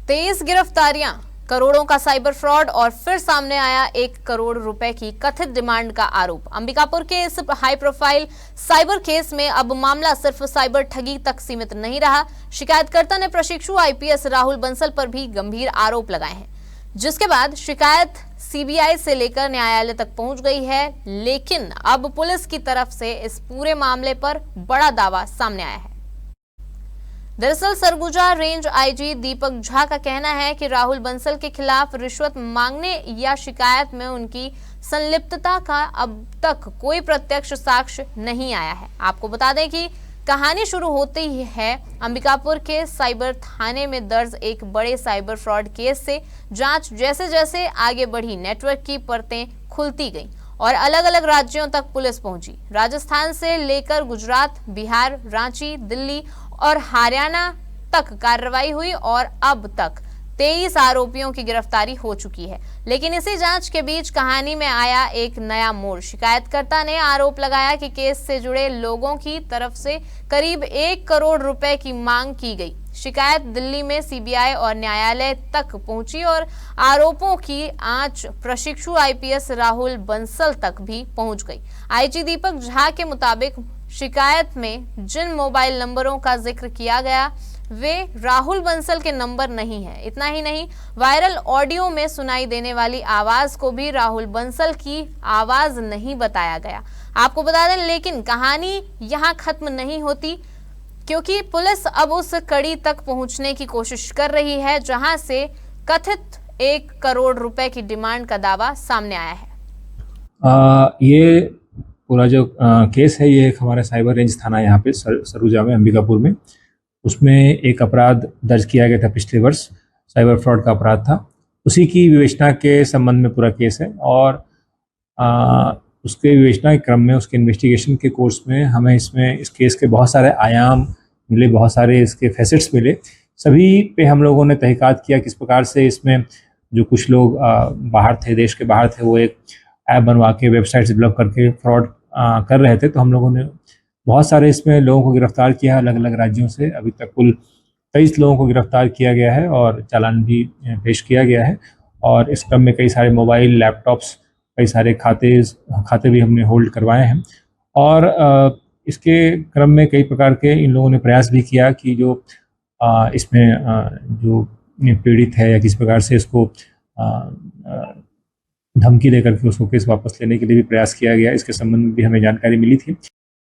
23 गिरफ्तारियां, करोड़ों का साइबर फ्रॉड और फिर सामने आया 1 करोड़ रुपए की कथित डिमांड का आरोप। अंबिकापुर के इस हाई प्रोफाइल साइबर केस में अब मामला सिर्फ साइबर ठगी तक सीमित नहीं रहा। शिकायतकर्ता ने प्रशिक्षु आईपीएस राहुल बंसल पर भी गंभीर आरोप लगाए हैं, जिसके बाद शिकायत सीबीआई से लेकर न्यायालय तक पहुंच गई है। लेकिन अब पुलिस की तरफ से इस पूरे मामले पर बड़ा दावा सामने आया है। दरअसल सरगुजा रेंज आईजी दीपक झा का कहना है कि राहुल बंसल के खिलाफ रिश्वत मांगने या शिकायत में उनकी संलिप्तता का अब तक कोई प्रत्यक्ष साक्ष्य नहीं आया है। आपको बता दें कि कहानी शुरू होती ही है अंबिकापुर के साइबर थाने में दर्ज एक बड़े साइबर फ्रॉड केस से। जांच जैसे जैसे आगे बढ़ी, नेटवर्क की परतें खुलती गईं और अलग अलग राज्यों तक पुलिस पहुंची। राजस्थान से लेकर गुजरात, बिहार, रांची, दिल्ली और हरियाणा तक कार्रवाई हुई और अब तक 23 आरोपियों की गिरफ्तारी हो चुकी है। लेकिन इसी जांच के बीच कहानी में आया एक नया मोड़। शिकायतकर्ता ने आरोप लगाया कि केस से जुड़े लोगों की तरफ से करीब 1 करोड़ रुपए की मांग की गई। शिकायत दिल्ली में सीबीआई और न्यायालय तक पहुंची और आरोपों की आंच प्रशिक्षु आईपीएस राहुल बंसल तक भी पहुंच गई। आईजी दीपक झा के मुताबिक शिकायत में जिन मोबाइल नंबरों का जिक्र किया गया वे राहुल बंसल के नंबर नहीं है। इतना ही नहीं, वायरल ऑडियो में सुनाई देने वाली आवाज को भी राहुल बंसल की आवाज नहीं बताया गया। आपको बता दें, लेकिन कहानी यहाँ खत्म नहीं होती, क्योंकि पुलिस अब उस कड़ी तक पहुंचने की कोशिश कर रही है जहां से कथित 1 करोड़ रुपए की डिमांड का दावा सामने आया है। ये पूरा जो केस है, ये एक हमारा साइबर रेंज थाना यहाँ पे सरूजा में, अंबिकापुर में, उसमें एक अपराध दर्ज किया गया था पिछले वर्ष। साइबर फ्रॉड का अपराध था, उसी की विवेचना के संबंध में पूरा केस है। और उसके विवेचना के क्रम में, उसके इन्वेस्टिगेशन के कोर्स में हमें इस केस के बहुत सारे आयाम मिले, बहुत सारे इसके फैसेट्स मिले। सभी पे हम लोगों ने तहकीकात किया किस प्रकार से इसमें जो कुछ लोग बाहर थे, देश के बाहर थे, वो एक ऐप बनवा के, वेबसाइट डेवलप करके फ्रॉड कर रहे थे। तो हम लोगों ने बहुत सारे इसमें लोगों को गिरफ्तार किया अलग अलग राज्यों से। अभी तक कुल 23 लोगों को गिरफ्तार किया गया है और चालान भी पेश किया गया है। और इस क्रम में कई सारे मोबाइल, लैपटॉप्स, कई सारे खाते भी हमने होल्ड करवाए हैं। और इसके क्रम में कई प्रकार के इन लोगों ने प्रयास भी किया कि जो इसमें जो पीड़ित है या किस प्रकार से इसको धमकी देकर के उसको केस वापस लेने के लिए भी प्रयास किया गया। इसके संबंध में भी हमें जानकारी मिली थी।